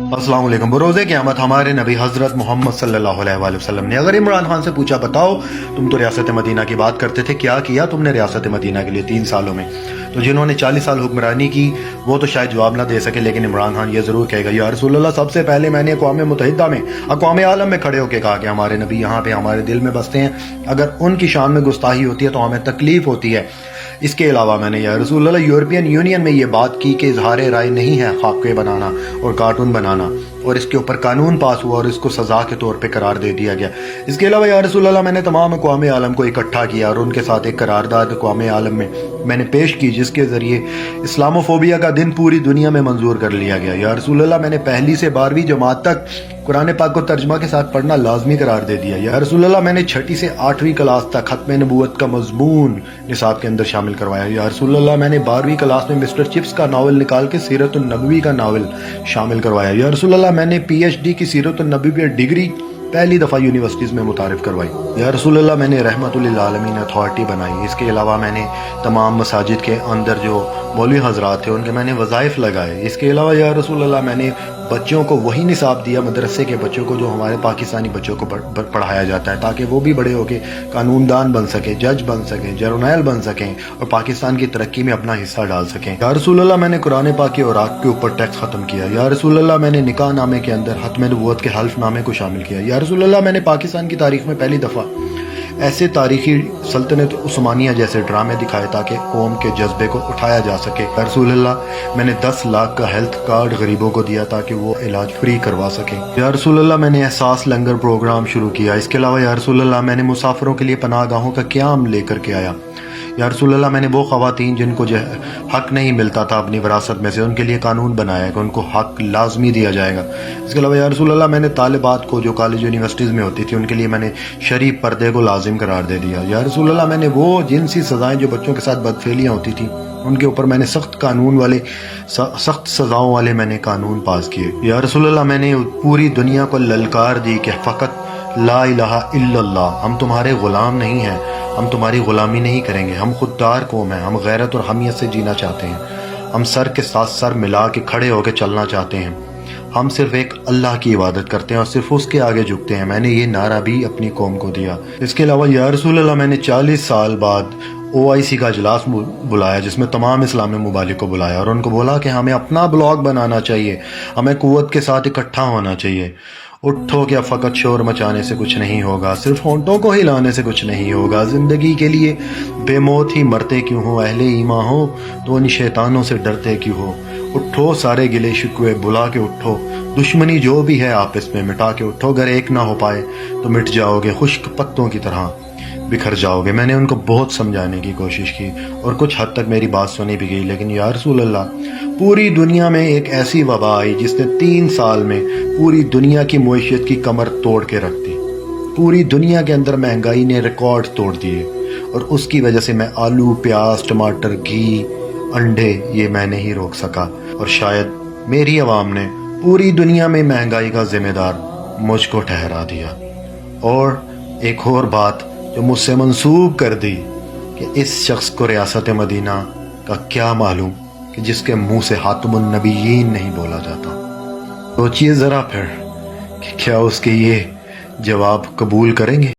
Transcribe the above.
अस्सलाम वालेकुम। बरोज़े क़यामत हमारे नबी हज़रत मोहम्मद सल्लल्लाहु अलैहि वसल्लम ने अगर इमरान खान से पूछा, बताओ तुम तो रियासत मदीना की बात करते थे, क्या किया तुमने रियासत मदीना के लिए 3 सालों में? तो जिन्होंने 40 साल हुक्मरानी की वो तो शायद जवाब ना दे सके, लेकिन इमरान खान ये ज़रूर कहेगा, या रसूल अल्लाह, सबसे पहले मैंने अक़वाम मुत्तहिदा में, अक़वाम आलम में खड़े होकर कहा कि हमारे नबी यहाँ पे हमारे दिल में बसते हैं, अगर उनकी शान में गुस्ताही होती है तो हमें तकलीफ़ होती है। इसके अलावा मैंने या रसूल अल्लाह यूरोपियन यूनियन में ये बात की कि इजहार राय नहीं है खाके बनाना और कार्टून बनाना, और इसके ऊपर कानून पास हुआ और इसको सज़ा के तौर पे करार दे दिया गया। इसके अलावा या रसूल अल्लाह, मैंने तमाम अक़वाम आलम को इकट्ठा किया और उनके साथ एक करारदाद अक़वाम आलम में मैंने पेश की, जिसके ज़रिए इस्लामोफोबिया का दिन पूरी दुनिया में मंजूर कर लिया गया। या रसूल अल्लाह, मैंने 1 से 12वीं जमात तक कुरान पाक को तर्जमा के साथ पढ़ना लाजमी करार दे दिया। या रसूल अल्लाह, मैंने 6ठी से 8वीं क्लास तक खत्म नबूवत का मजमून निसाब के अंदर शामिल करवाया। या रसूल अल्लाह, मैंने 12वीं क्लास में मिस्टर चिप्स का नावल निकाल के सीरत नबवी का नावल शामिल करवाया। या रसूल अल्लाह, मैंने PhD की सीरत नबवी पर डिग्री पहली दफ़ा यूनिवर्सिटीज़ में मुतारिफ करवाई। या रसूल अल्लाह, मैंने रहमतुल्लिल आलमीन अथॉरिटी बनाई। इसके अलावा मैंने तमाम मसाजिद के अंदर जो मौलवी हजरात थे उनके मैंने वज़ाइफ लगाए। इसके अलावा या रसूल अल्लाह, मैंने बच्चों को वही निसाब दिया मदरसे के बच्चों को जो हमारे पाकिस्तानी बच्चों को पढ़ाया जाता है, ताकि वो भी बड़े होकर कानूनदान बन सकें, जज बन सकें, जर्नैल बन सकें और पाकिस्तान की तरक्की में अपना हिस्सा डाल सकें। या रसूल अल्लाह, मैंने कुरान पाक के औराक के ऊपर टैक्स ख़त्म किया। या रसूल अल्लाह, मैंने निकाह नामे के अंदर खत्म नबूवत के हल्फ नामे को शामिल किया। या रसूल अल्लाह, मैंने पाकिस्तान की तारीख में पहली दफ़ा ऐसे तारीखी सल्तनत उस्मानिया जैसे ड्रामे दिखाए ताकि कौम के जज्बे को उठाया जा सके। या रसूल अल्लाह, मैंने 10 लाख का हेल्थ कार्ड गरीबों को दिया ताकि वो इलाज फ्री करवा सकें। या रसूल अल्लाह, मैंने एहसास लंगर प्रोग्राम शुरू किया। इसके अलावा या रसूल अल्लाह, मैंने मुसाफिरों के लिए पनाहगाहों का क़याम लेकर के आया। या रसूल अल्लाह, मैंने वो ख़वातीन जिनको हक़ नहीं मिलता था अपनी विरासत में से, उनके लिए कानून बनाया कि उनको हक़ लाजमी दिया जाएगा। इसके अलावा या रसूल अल्लाह, मैंने तालिबात को जो कॉलेज यूनिवर्सिटीज़ में होती थी उनके लिए मैंने शरीफ पर्दे को लाजिम करार दे दिया। या रसूल अल्लाह, मैंने वो जिनसी सज़ाएँ जो बच्चों के साथ बदफेलियाँ होती थी उनके ऊपर मैंने सख्त सज़ाओं वाले मैंने कानून पास किए। या रसूल अल्लाह, मैंने पूरी दुनिया को ललकार दी कि फ़कत ला इलाहा इल्लल्लाह, हम तुम्हारे ग़ुलाम नहीं हैं, हम तुम्हारी ग़ुलामी नहीं करेंगे, हम खुददार कौम हैं, हम गैरत और हमियत से जीना चाहते हैं, हम सर के साथ सर मिला के खड़े होकर चलना चाहते हैं, हम सिर्फ एक अल्लाह की इबादत करते हैं और सिर्फ उसके आगे झुकते हैं। मैंने ये नारा भी अपनी कौम को दिया। इसके अलावा या रसूल अल्लाह, मैंने 40 साल बाद OIC का इजलास बुलाया जिसमें तमाम इस्लामी ममालिक को बुलाया और उनको बोला कि हमें अपना ब्लॉग बनाना चाहिए, हमें क़ुव्वत के साथ इकट्ठा होना चाहिए। उठो, क्या फ़कत शोर मचाने से कुछ नहीं होगा, सिर्फ होंठों को हिलाने से कुछ नहीं होगा, ज़िंदगी के लिए बेमौत ही मरते क्यों हो, अहले ईमान हो तो इन शैतानों से डरते क्यों हो। उठो, सारे गिले शिकवे बुला के उठो, दुश्मनी जो भी है आपस में मिटा के उठो, अगर एक ना हो पाए तो मिट जाओगे, खुश्क पत्तों की तरह बिखर जाओगे। मैंने उनको बहुत समझाने की कोशिश की और कुछ हद तक मेरी बात सुनी भी गई, लेकिन या रसूल अल्लाह, पूरी दुनिया में एक ऐसी वबा आई जिसने 3 साल में पूरी दुनिया की मईशत की कमर तोड़ के रख दी। पूरी दुनिया के अंदर महंगाई ने रिकॉर्ड तोड़ दिए और उसकी वजह से मैं आलू, प्याज, टमाटर, घी, अंडे ये मैं नहीं रोक सका और शायद मेरी आवाम ने पूरी दुनिया में महंगाई का जिम्मेदार मुझको ठहरा दिया। और एक और बात जो मुझसे मंसूब कर दी कि इस शख्स को रियासत मदीना का क्या मालूम कि जिसके मुंह से हातिमुन नबीयीन नहीं बोला जाता। सोचिए ज़रा फिर कि क्या उसके ये जवाब कबूल करेंगे।